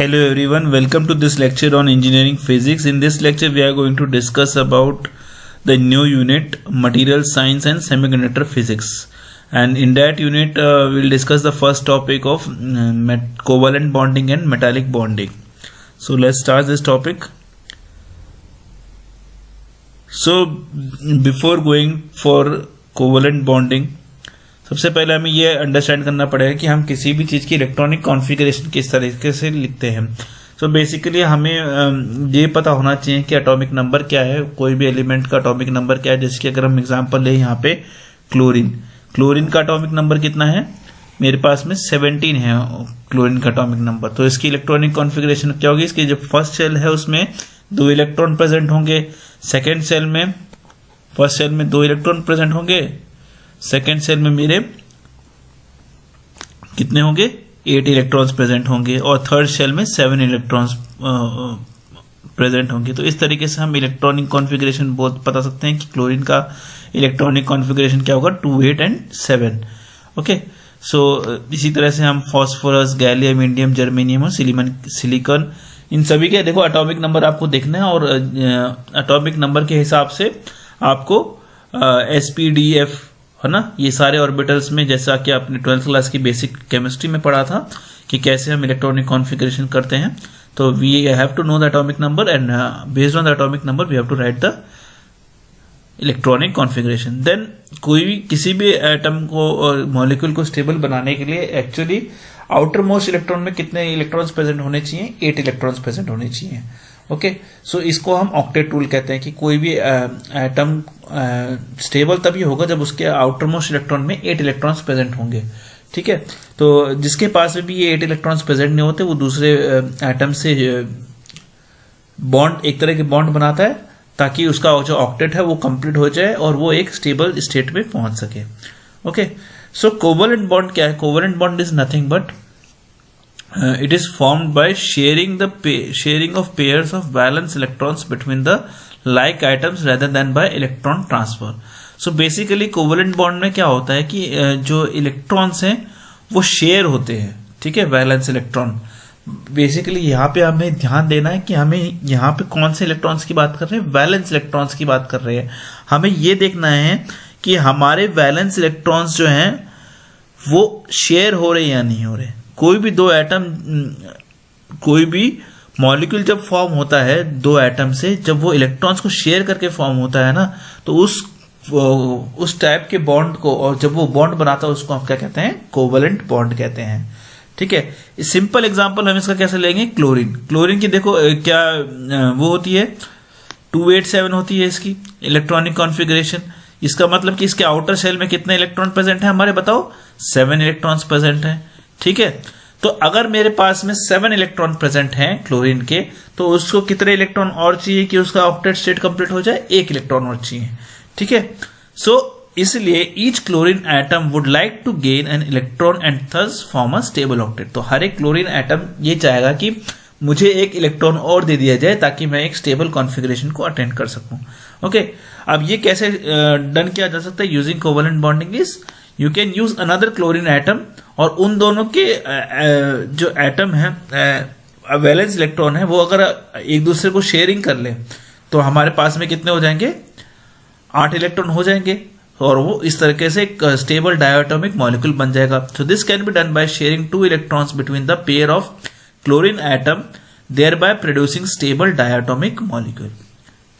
Hello everyone, welcome to this lecture on engineering physics. In this lecture we are going to discuss about the new unit material science and semiconductor physics, and in that unit we will discuss the first topic of covalent bonding and metallic bonding. So let's start this topic. So before going for covalent bonding, सबसे पहले हमें ये understand करना पड़ेगा कि हम किसी भी चीज़ की इलेक्ट्रॉनिक कॉन्फ़िगरेशन किस तरीके से लिखते हैं. सो बेसिकली हमें ये पता होना चाहिए कि एटॉमिक नंबर क्या है, कोई भी एलिमेंट का एटॉमिक नंबर क्या है. जैसे कि अगर हम एग्जांपल लें यहाँ पे क्लोरीन का एटॉमिक नंबर कितना है, मेरे पास में 17 है क्लोरीन का एटॉमिक नंबर. तो इसकी इलेक्ट्रॉनिक कॉन्फ़िगरेशन क्या होगी, इसकी जो फर्स्ट शेल है उसमें 2 इलेक्ट्रॉन प्रेजेंट होंगे, फर्स्ट शेल में 2 इलेक्ट्रॉन प्रेजेंट होंगे, सेकेंड सेल में मेरे कितने होंगे, 8 इलेक्ट्रॉन्स प्रेजेंट होंगे, और थर्ड शेल में 7 इलेक्ट्रॉन्स प्रेजेंट होंगे. तो इस तरीके से हम इलेक्ट्रॉनिक कॉन्फ़िगरेशन बहुत बता सकते हैं कि क्लोरीन का इलेक्ट्रॉनिक कॉन्फ़िगरेशन क्या होगा, 2, 8 एंड 7. ओके, सो इसी तरह से हम फॉस्फोरस, गैलियम, इंडियम, जर्मेनियम और सिलिकॉन, इन सभी के देखो एटॉमिक नंबर आपको देखना है, और एटॉमिक नंबर के हिसाब से आपको SPDF है ना, ये सारे ऑर्बिटल्स में, जैसा कि आपने 12th क्लास की बेसिक केमिस्ट्री में पढ़ा था कि कैसे हम इलेक्ट्रॉनिक कॉन्फ़िगरेशन करते हैं. तो we have to know the atomic number and based on the atomic number we have to write the electronic configuration. Then कोई भी किसी भी एटम को मॉलिक्यूल को स्टेबल बनाने के लिए एक्चुअली आउटर मोस्ट इलेक्ट्रॉन में कितने इलेक्ट्रॉन्स प्रेजेंट होने चाहिए, 8 इलेक्ट्रॉन्स प्रेजेंट होने चाहिए. ओके, सो इसको हम ऑक्टेट रूल कहते हैं कि कोई भी एटम स्टेबल तभी होगा जब उसके आउटर मोस्ट इलेक्ट्रॉन में 8 इलेक्ट्रॉन्स प्रेजेंट होंगे. ठीक है, तो जिसके पास में भी ये 8 इलेक्ट्रॉन्स प्रेजेंट नहीं होते वो दूसरे एटम से बॉन्ड, एक तरह के बॉन्ड बनाता है ताकि उसका जो ऑक्टेट है वो कंप्लीट हो जाए और वो एक स्टेबल स्टेट में पहुंच सके. ओके, सो कोवलेंट बॉन्ड क्या है? Covalent bond is nothing but it is formed by sharing of pairs of valence electrons between the like atoms rather than by electron transfer. So basically covalent bond में क्या होता है कि जो electrons हैं वो शेयर होते हैं. ठीक है, वैलेंस इलेक्ट्रॉन. बेसिकली यहाँ पे हमें ध्यान देना है कि हमें यहाँ पे कौन से इलेक्ट्रॉन्स की बात कर रहे हैं, वैलेंस इलेक्ट्रॉन्स की बात कर रहे हैं. हमें ये देखना है कि हमारे वैलेंस इलेक्ट्रॉन्स जो हैं वो शेयर हो रहे या नहीं हो रहे. कोई भी दो एटम, कोई भी मॉलिक्यूल जब फॉर्म होता है दो एटम से, जब वो इलेक्ट्रॉन्स को शेयर करके फॉर्म होता है ना, तो उस टाइप के बॉन्ड को, और जब वो बॉन्ड बनाता है उसको हम क्या कहते हैं, कोवलेंट बॉन्ड कहते हैं. ठीक है, सिंपल एग्जांपल हम इसका कैसे लेंगे, क्लोरीन की देखो क्या वो होती है, 287 होती है इसकी इलेक्ट्रॉनिक कॉन्फ़िगरेशन. इसका मतलब कि इसके आउटर शेल में कितने इलेक्ट्रॉन प्रेजेंट है हमारे, बताओ, 7 इलेक्ट्रॉन्स प्रेजेंट है. ठीक है, तो अगर मेरे पास में 7 इलेक्ट्रॉन प्रेजेंट हैं क्लोरीन के, तो उसको कितने इलेक्ट्रॉन और चाहिए कि उसका ऑक्टेट स्टेट कंप्लीट हो जाए, 1 इलेक्ट्रॉन और चाहिए. ठीक है, सो इसलिए each chlorine atom would like to gain an electron and thus form a stable octet. तो हर एक क्लोरीन एटम ये चाहेगा कि मुझे 1 इलेक्ट्रॉन और दे दिया जाए ताकि मैं एक स्टेबल कॉन्फ़िगरेशन को अटेंड कर सकूं. ओके, अब ये कैसे डन किया जा सकता है, using covalent bonding is you can use another chlorine atom, और उन दोनों के जो एटम है, वैलेंस इलेक्ट्रॉन है, वो अगर एक दूसरे को शेयरिंग कर ले तो हमारे पास में कितने हो जाएंगे, 8 इलेक्ट्रॉन हो जाएंगे, और वो इस तरीके से एक स्टेबल डायटोमिक मॉलिक्यूल बन जाएगा. So this can be done by sharing 2 electrons between the pair of chlorine atom, thereby producing stable diatomic molecule.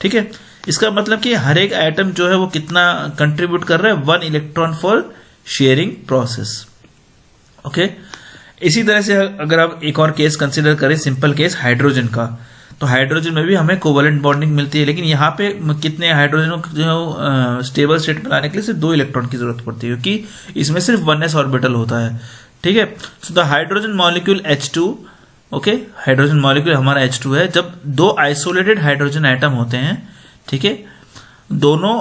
ठीक है, इसका मतलब कि हर एक एटम जो है वो कितना कंट्रीब्यूट कर रहा है, 1 electron for sharing process. Okay, इसी तरह से अगर आप एक और केस कंसिडर करें, सिंपल केस हाइड्रोजन का, तो हाइड्रोजन में भी हमें कोवलेंट बॉन्डिंग मिलती है, लेकिन यहाँ पे कितने हाइड्रोजन जो स्टेबल स्टेट बनाने के लिए सिर्फ 2 इलेक्ट्रॉन की जरूरत पड़ती है, क्योंकि इसमें सिर्फ 1s ऑर्बिटल होता है. ठीक है, so the hydrogen molecule H2, okay, hydrogen molecule हमारा H2 है. जब 2 आइसोलेटेड हाइड्रोजन एटम होते हैं, ठीक है, दोनों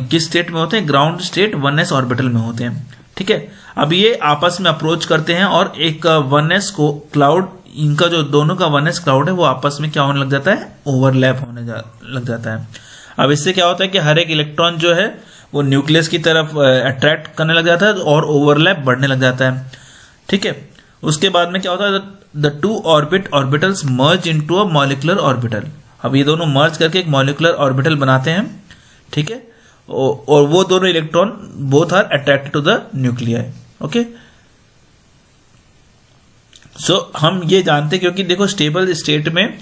किस स्टेट में होते हैं, ग्राउंड स्टेट 1s ऑर्बिटल में होते हैं. ठीक है, अब ये आपस में अप्रोच करते हैं और एक 1s को क्लाउड, इनका जो दोनों का 1s क्लाउड है वो आपस में क्या होने लग जाता है, ओवरलैप होने लग जाता है. अब इससे क्या होता है कि हर एक इलेक्ट्रॉन जो है वो न्यूक्लियस की तरफ अट्रैक्ट करने लग जाता है और ओवरलैप बढ़ने लग जाता है. ठीक है, उसके बाद में क्या होता है, the two orbitals merge into a molecular orbital. अब ये दोनों मर्ज करके एक मॉलिक्यूलर ऑर्बिटल बनाते हैं, ठीक है, और वो दोनों electron both are attracted to the nuclei. Okay, so हम ये जानते हैं, क्योंकि देखो स्टेबल स्टेट में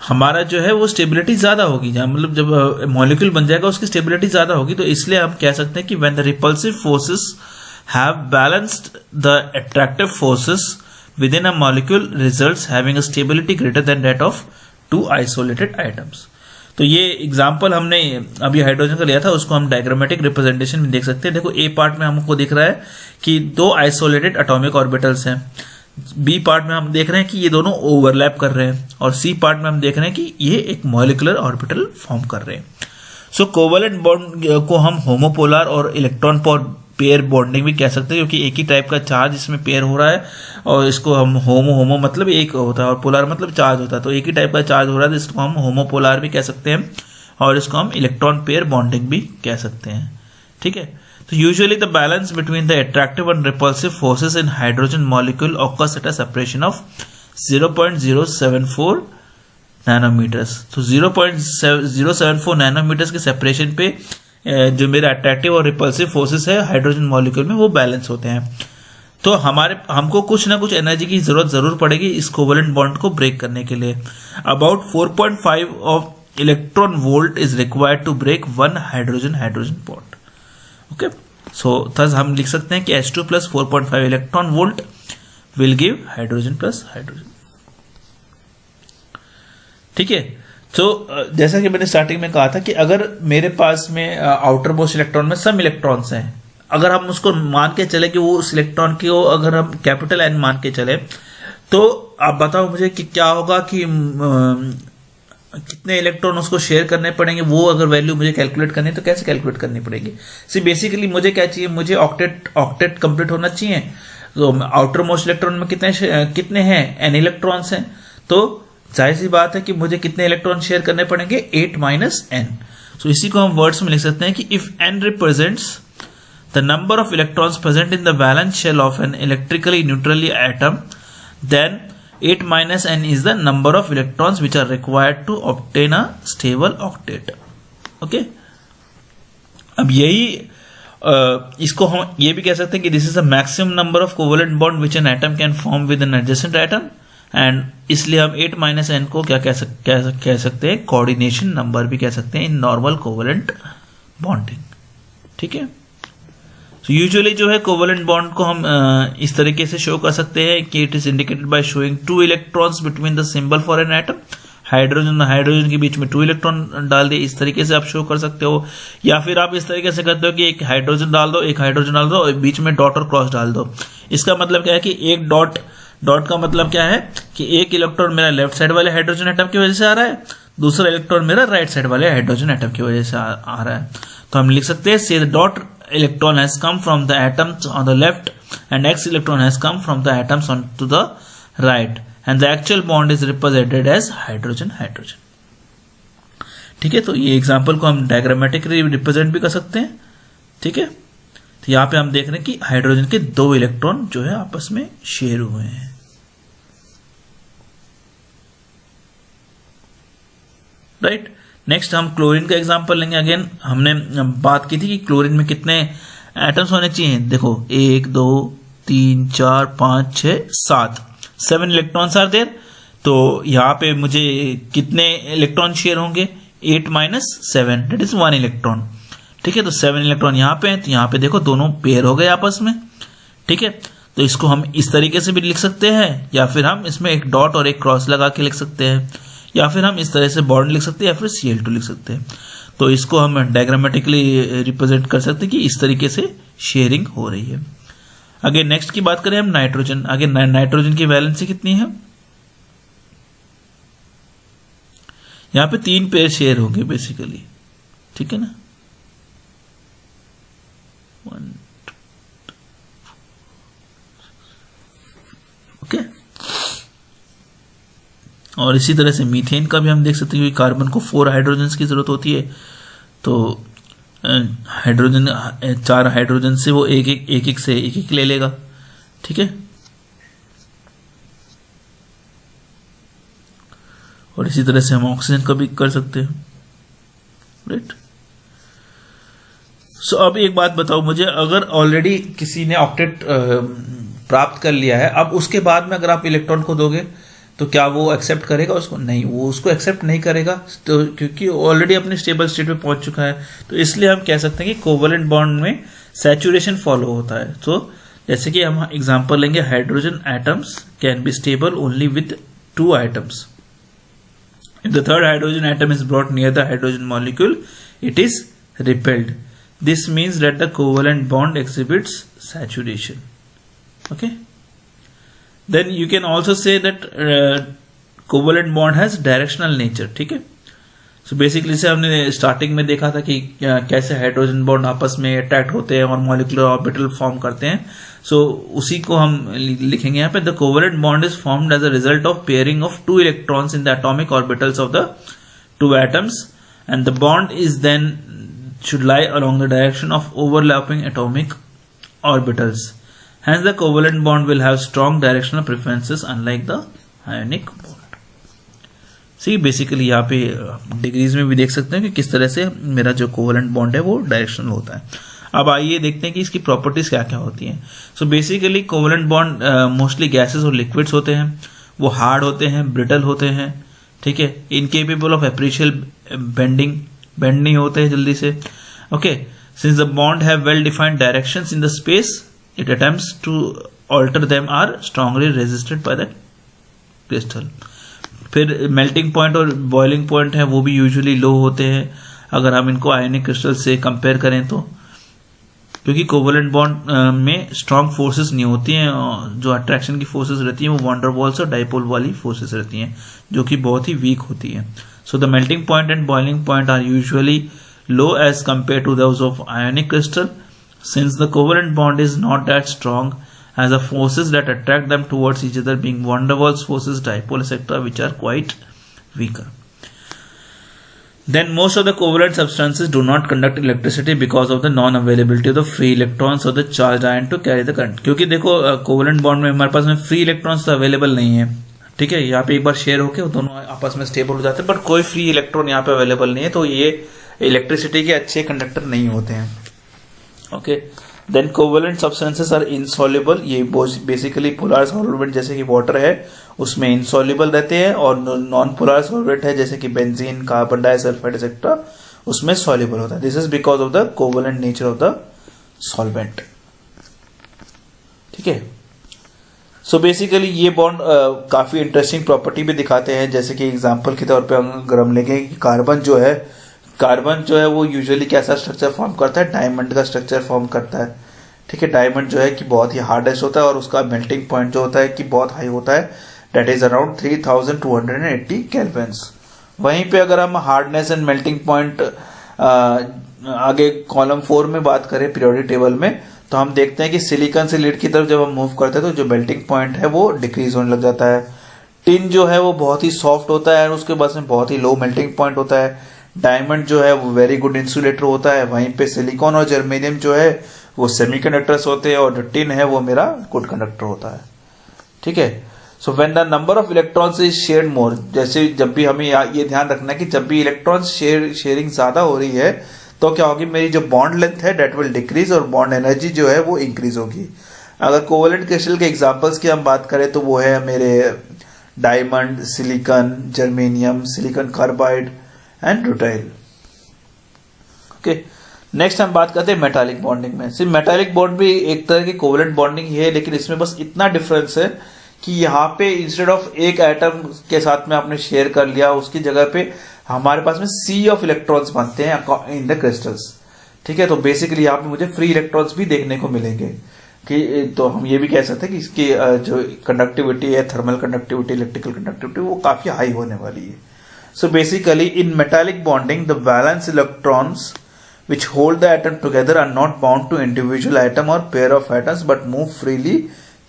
हमारा जो है वो स्टेबिलिटी ज्यादा होगी, जहां मतलब जब मॉलिक्यूल बन जाएगा उसकी स्टेबिलिटी ज्यादा होगी, तो इसलिए हम कह सकते हैं कि when the repulsive forces have balanced the attractive forces within a molecule results having a stability greater than that of two isolated items. तो ये एग्जाम्पल हमने अभी हाइड्रोजन का लिया था, उसको हम डायग्रामेटिक रिप्रेजेंटेशन में देख सकते हैं। देखो ए पार्ट में हमको दिख रहा है कि दो आइसोलेटेड एटॉमिक ऑर्बिटल्स हैं, बी पार्ट में हम देख रहे हैं कि ये दोनों ओवरलैप कर रहे हैं, और सी पार्ट में हम देख रहे हैं कि ये एक मॉलिक्यूलर ऑर्बिटल फॉर्म कर रहे हैं। सो कोवलेंट बॉन्ड को हम होमोपोलर और इलेक्ट्रॉन पेयर बॉन्डिंग भी कह सकते हैं, क्योंकि एक ही टाइप का चार्ज इसमें पेयर हो रहा है, और इसको हम होमो मतलब एक होता है और पोलर मतलब चार्ज होता है, तो एक ही टाइप का चार्ज हो रहा है, तो इसको हम होमोपोलर भी कह सकते हैं, और इसको हम इलेक्ट्रॉन पेयर बॉन्डिंग भी कह सकते हैं। ठीक है, so usually the balance between the attractive and repulsive forces in hydrogen molecule occurs at a separation of 0.074 nanometers. So 0.074 nanometers के सेपरेशन पे जो मेरे अट्रैक्टिव और रिपल्सिव फोर्सेस है हाइड्रोजन मॉलिक्यूल में वो बैलेंस होते हैं। तो हमको कुछ ना कुछ एनर्जी की जरूरत जरूर पड़ेगी इस कोवलेंट बॉन्ड को ब्रेक करने के लिए। About 4.5 of electron volt is required to break one hydrogen bond. Okay, so thus हम लिख सकते हैं कि H2 plus 4.5 electron volt will give hydrogen plus hydrogen. ठीक है, तो जैसा कि मैंने स्टार्टिंग में कहा था कि अगर मेरे पास में आउटर मोस्ट इलेक्ट्रॉन में सम इलेक्ट्रॉन्स हैं, अगर हम उसको मान के चले कि वो उस इलेक्ट्रॉन को अगर हम कैपिटल N मान के चले, तो आप बताओ मुझे कि क्या होगा कि कितने इलेक्ट्रॉन उसको शेयर करने पड़ेंगे। वो अगर वैल्यू मुझे कैलकुलेट करनी है तो कैसे कैलकुलेट करनी पड़ेगी। सी बेसिकली मुझे क्या चाहिए, मुझे ऑक्टेट कंप्लीट होना चाहिए। तो आउटर मोस्ट इलेक्ट्रॉन में कितने हैं, n इलेक्ट्रॉन्स हैं, तो जाहिर सी बात है कि मुझे कितने इलेक्ट्रॉन शेयर करने पड़ेंगे, 8 माइनस n। सो इसी को हम वर्ड्स में लिख सकते हैं कि if n represents the number of electrons present in the valence shell of an electrically neutrally atom, then 8 minus n is the number of electrons which are required to obtain a stable octet. Okay? अब यही इसको हम ये भी कह सकते हैं कि this is the maximum number of covalent bond which an atom can form with an adjacent atom, and इसलिए हम 8 minus n को क्या कह सकते हैं, कोऑर्डिनेशन नंबर भी कह सकते हैं इन नॉर्मल कोवलेंट बॉन्डिंग। ठीक है, तो यूजुअली जो है कोवलेंट बॉन्ड को हम इस तरीके से शो कर सकते हैं कि it is indicated by showing 2 electrons between the symbol for an atom. Hydrogen के बीच में 2 इलेक्ट्रॉन डाल दिए, इस तरीके से आप शो कर सकते हो। या फिर आप इस तरीके से करते हो कि एक हाइड्रोजन डाल दो, एक हाइड्रोजन डाल दो, और बीच में डॉट और क्रॉस डाल दो। इसका मतलब क्या है कि एक डॉट का मतलब क्या है कि एक इलेक्ट्रॉन मेरा लेफ्ट साइड वाले हाइड्रोजन एटम की वजह से आ रहा है, दूसरा इलेक्ट्रॉन मेरा राइट साइड वाले हाइड्रोजन एटम की वजह से आ रहा है। तो हम लिख सकते हैं से the dot electron has come from the atoms on the left and X electron has come from the atoms on to the right, and the actual bond is represented as hydrogen। ठीक है, तो ये example को हम diagrammatically represent भी कर सकते हैं। ठीक है, तो यहां पे हम देख रहे हैं कि हाइड्रोजन के 2 इलेक्ट्रॉन जो है आपस में शेयर हुए हैं। राइट, नेक्स्ट हम क्लोरीन का एग्जांपल लेंगे। अगेन हमने बात की थी कि क्लोरीन में कितने एटम्स होने चाहिए। देखो 1 2 3 4 5 6 7 7 इलेक्ट्रॉन्स आर देयर। तो यहाँ पे मुझे कितने इलेक्ट्रॉन शेयर होंगे, 8 माइनस 7 दैट इज 1 इलेक्ट्रॉन। ठीक है, तो 7 इलेक्ट्रॉन यहाँ पे हैं, तो यहाँ पे देखो दोनों पेयर हो गए आपस में। ठीक है, तो इसको हम इस तरीके से भी लिख सकते हैं, या फिर हम इसमें एक डॉट और एक क्रॉस लगा के लिख सकते हैं, या फिर हम इस तरह से बॉन्ड लिख सकते हैं, या फिर Cl2 लिख सकते हैं। तो इसको हम डायग्रामेटिकली रिप्रेजेंट कर सकते हैं कि इस तरीके से शेयरिंग हो रही है। आगे नेक्स्ट की बात करें हम नाइट्रोजन। आगे नाइट्रोजन की वैलेंसी कितनी है, यहां पे 3 पेयर शेयर होंगे बेसिकली। ठीक है ना, 1 ओके। और इसी तरह से मीथेन का भी हम देख सकते हैं कि कार्बन को 4 हाइड्रोजन की जरूरत होती है, तो हाइड्रोजन 4 हाइड्रोजन से वो एक एक ले लेगा। ठीक है, और इसी तरह से हम ऑक्सीजन का भी कर सकते हैं, राइट। सो अब एक बात बताओ मुझे, अगर ऑलरेडी किसी ने ऑक्टेट प्राप्त कर लिया है, अब उसके बाद में अगर आप इलेक्ट्रॉन को दोगे तो क्या वो एक्सेप्ट करेगा उसको? नहीं, वो उसको एक्सेप्ट नहीं करेगा, तो क्योंकि ऑलरेडी अपने स्टेबल स्टेट में पहुंच चुका है। तो इसलिए हम कह सकते हैं कि कोवेलेंट बॉन्ड में सैचुरेशन फॉलो होता है। तो जैसे कि हम एग्जांपल लेंगे, hydrogen atoms can be stable only with 2 items. If the third hydrogen atom is brought near the hydrogen molecule, it is repelled. This means that the covalent bond exhibits saturation. Okay. Then you can also say that covalent bond has directional nature. ठीक है। So basically से हमने starting में देखा था कि कैसे hydrogen bond आपस में अट्रैक्ट होते हैं और मॉलिक्यूलर ऑर्बिटल फॉर्म करते हैं। सो उसी को हम लिखेंगे यहाँ पे, the covalent bond is formed as a result of pairing of 2 electrons in the atomic orbitals of the 2 atoms and the bond is then should lie along the direction of overlapping atomic orbitals. Hence the covalent bond will have strong directional preferences unlike the ionic bond. See, basically यहाँ पे degrees में भी देख सकते हैं कि किस तरह से मेरा जो कोवेलेंट बॉन्ड है वो डायरेक्शनल होता है। अब आइए देखते हैं कि इसकी प्रॉपर्टीज क्या क्या होती हैं। So basically covalent bond mostly gases और लिक्विड्स होते हैं, वो हार्ड होते हैं, ब्रिटल होते हैं, ठीक है, इनकेपेबल ऑफ एप्रिशियल बेंड नहीं होते हैं जल्दी से। Okay, since the bond have well defined directions in the space, it attempts to alter them are strongly resisted by the crystal. फिर मेल्टिंग पॉइंट और बॉइलिंग पॉइंट है वो भी यूजुअली लो होते हैं अगर हम इनको आयनिक क्रिस्टल से कंपेयर करें तो, क्योंकि कोवेलेंट बॉन्ड में स्ट्रांग फोर्सेस नहीं होती हैं, जो अट्रैक्शन की फोर्सेस रहती हैं वो वंडरवॉल्स और डाइपोल वाली फोर्सेस रहती हैं जो कि बहुत ही वीक होती हैं। So the melting point and boiling point are usually low as compare to those of ionic crystal, since the covalent bond is not that strong as the forces that attract them towards each other being van der Waals forces, dipole, etc., which are quite weaker. Then most of the covalent substances do not conduct electricity because of the non-availability of the free electrons or the charged ion to carry the current. क्योंकि देखो covalent bond में हमारे पास में free electrons तो available नहीं है, ठीक है, यहाँ पे एक बार शेयर होके वो दोनों आपस में स्टेबल हो जाते हैं, बट कोई फ्री इलेक्ट्रॉन यहाँ पे अवेलेबल नहीं है, तो ये इलेक्ट्रिसिटी के अच्छे कंडक्टर नहीं होते हैं। Okay, then covalent substances are insoluble, ये बेसिकली पोलर सॉल्वेंट जैसे कि वाटर है उसमें इनसॉल्युबल रहते हैं, और नॉन पोलर सॉल्वेंट है जैसे कि बेंजीन, कार्बन डाइसल्फाइड एक्सेट्रा उसमें सॉल्युबल होता है। This is because of the covalent nature of the solvent, ठीक है। सो बेसिकली ये बॉन्ड काफी इंटरेस्टिंग प्रॉपर्टी भी दिखाते हैं, जैसे कि एग्जांपल के तौर पे अगर हम लेंगे कि कार्बन जो है वो यूजुअली कैसा स्ट्रक्चर फॉर्म करता है, डायमंड का स्ट्रक्चर फॉर्म करता है, ठीक है। डायमंड जो है कि बहुत ही हार्डेस्ट होता है और उसका मेल्टिंग पॉइंट जो होता है कि बहुत हाई होता है, दैट इज अराउंड 3280 केल्विन्स। वहीं पे अगर हम हार्डनेस एंड मेल्टिंग पॉइंट आगे कॉलम 4 में बात करें पीरियोडिक टेबल में, तो हम देखते हैं कि सिलिकॉन से लीड की तरफ जब हम मूव करते हैं तो जो मेल्टिंग पॉइंट है वो डिक्रीज होने लग जाता है। टिन जो है वो बहुत ही सॉफ्ट होता है और उसके पास में बहुत ही लो मेल्टिंग पॉइंट होता है। डायमंड जो है वो वेरी गुड इंसुलेटर होता है, वहीं पे सिलिकॉन और जर्मेनियम जो है वो सेमीकंडक्टर्स होते हैं, और जो टिन है वो मेरा गुड कंडक्टर होता है, ठीक है। So when the number of electrons is shared more, जैसे जब भी हमें ये ध्यान रखना है कि जब भी इलेक्ट्रॉन्स शेयरिंग ज्यादा हो रही है तो क्या होगी, मेरी जो बॉन्ड लेंथ है डेट विल डिक्रीज और बॉन्ड एनर्जी जो है वो इंक्रीज होगी। अगर कोवेलेंट क्रिस्टल के एग्जांपल्स की हम बात करें तो वो है मेरे diamond, silicon, germanium, silicon carbide and rutile. Okay, next हम बात करते हैं मेटालिक बॉन्डिंग में। सिर्फ मेटालिक बॉन्ड भी एक तरह की कोवेलेंट बॉन्डिंग ही है, लेकिन इसमें बस इतना डिफरेंस है कि यहाँ पे इंस्टेड ऑफ एक एटम के साथ में आपने शेयर कर लिया, उसकी जगह पे हमारे पास में सी ऑफ इलेक्ट्रॉन्स बनते हैं इन द क्रिस्टल्स, ठीक है। तो बेसिकली यहाँ पे मुझे फ्री इलेक्ट्रॉन्स भी देखने को मिलेंगे कि, तो हम ये भी कह सकते हैं कि इसकी जो कंडक्टिविटी है, थर्मल कंडक्टिविटी, इलेक्ट्रिकल कंडक्टिविटी, वो काफी हाई होने वाली है। So basically in metallic bonding the valence electrons which hold the atom together are not bound to individual atom or pair of atoms but move freely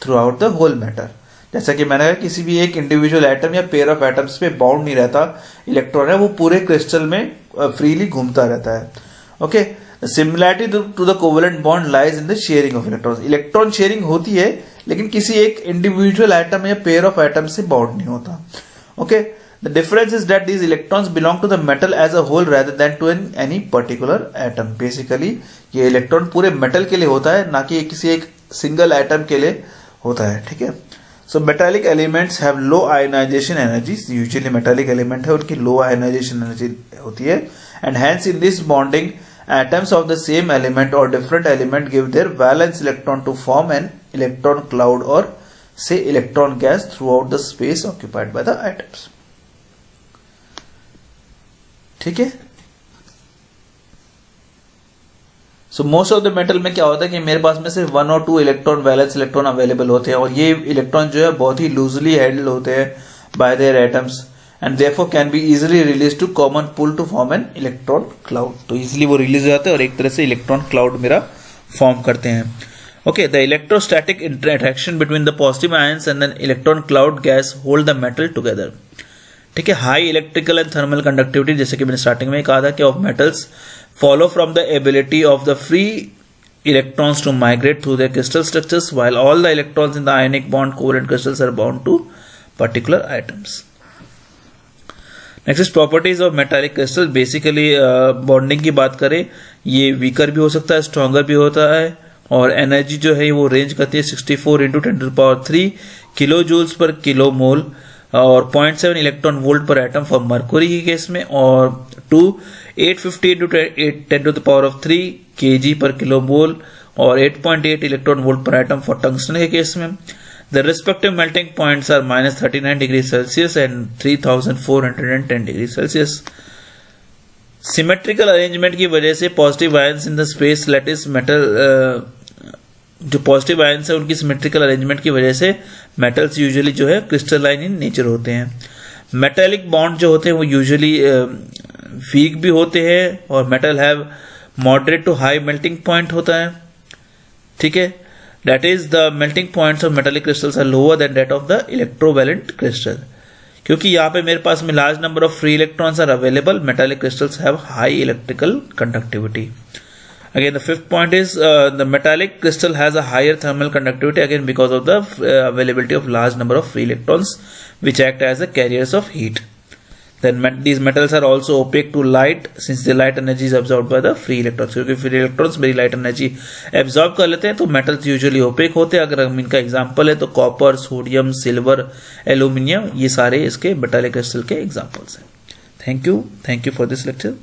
throughout the whole matter. जैसा कि मैंने कहा किसी भी एक इंडिविजुअल एटम या pair of atoms पे bound नहीं रहता, इलेक्ट्रॉन है वो पूरे क्रिस्टल में फ्रीली घूमता रहता है। Okay, similarity to the covalent bond lies in the sharing of electrons. Electron sharing होती है लेकिन किसी एक इंडिविजुअल एटम या पेयर ऑफ एटम से बाउंड नहीं होता। Okay, The difference is that these electrons belong to the metal as a whole rather than to any particular atom. Basically ये इलेक्ट्रॉन पूरे मेटल के लिए होता है, ना कि किसी एक सिंगल एटम के लिए होता है. ठीक है. So metallic elements have low ionization energies. Usually metallic element है उनकी low ionization energy होती है, and hence in this bonding atoms of the same element or different element give their valence electron to form an electron cloud or say electron gas throughout the space occupied by the atoms. ठीक है. So most of the metal में क्या होता है कि मेरे पास में सिर्फ 1 और 2 इलेक्ट्रॉन वैलेंस इलेक्ट्रॉन अवेलेबल होते हैं, और ये इलेक्ट्रॉन जो है बहुत ही लूजली हैंडल होते हैं by their atoms, and therefore can be easily release to common pool to form an electron cloud. तो इजीली वो रिलीज हो जाते हैं और एक तरह से इलेक्ट्रॉन क्लाउड मेरा फॉर्म करते हैं. Okay. The electrostatic interaction between the positive ions and the electron cloud gas hold the metal together. ठीक है. High electrical and thermal conductivity, जैसे कि मैंने स्टार्टिंग में कहा था कि of metals follow from the ability of the free electrons to migrate through their crystal structures, while all the electrons in the ionic bond covalent crystals are bound to particular atoms. Next is properties of metallic crystal. Basically bonding की बात करें, ये weaker भी हो सकता है, stronger भी होता है, और एनर्जी जो है वो रेंज करती है 64 into 10⁻³ kilo joules per kilo mole, और 0.7 electron volt per atom for mercury के केस में, और 850 into 10⁻³ kg per kilo mole, और 8.8 electron volt per atom for tungsten के केस में. The respective melting points are -39 degree Celsius and 3410 degree Celsius. Symmetrical arrangement की वजह से positive ions in the space lattice metal, जो positive ions है उनकी symmetrical arrangement की वजह से मेटल्स यूजुअली जो है क्रिस्टलाइन इन नेचर होते हैं. मेटेलिक बॉन्ड जो होते हैं वो यूजुअली वीक भी होते हैं, और metal have moderate to high melting point होता है. ठीक है. That is the melting points of metallic crystals are lower than that of the electrovalent crystal. क्योंकि यहाँ पे मेरे पास में large number of free electrons are available, metallic crystals have high electrical conductivity. Again, the fifth point is the metallic crystal has a higher thermal conductivity, again because of the availability of large number of free electrons which act as the carriers of heat. Then these metals are also opaque to light, since the light energy is absorbed by the free electrons. क्योंकि free electrons मेरी light energy absorb कर लेते हैं, तो metals usually opaque होते हैं. अगर हम इनका example है तो copper, sodium, silver, aluminium, ये सारे इसके metallic crystal के examples हैं. Thank you for this lecture.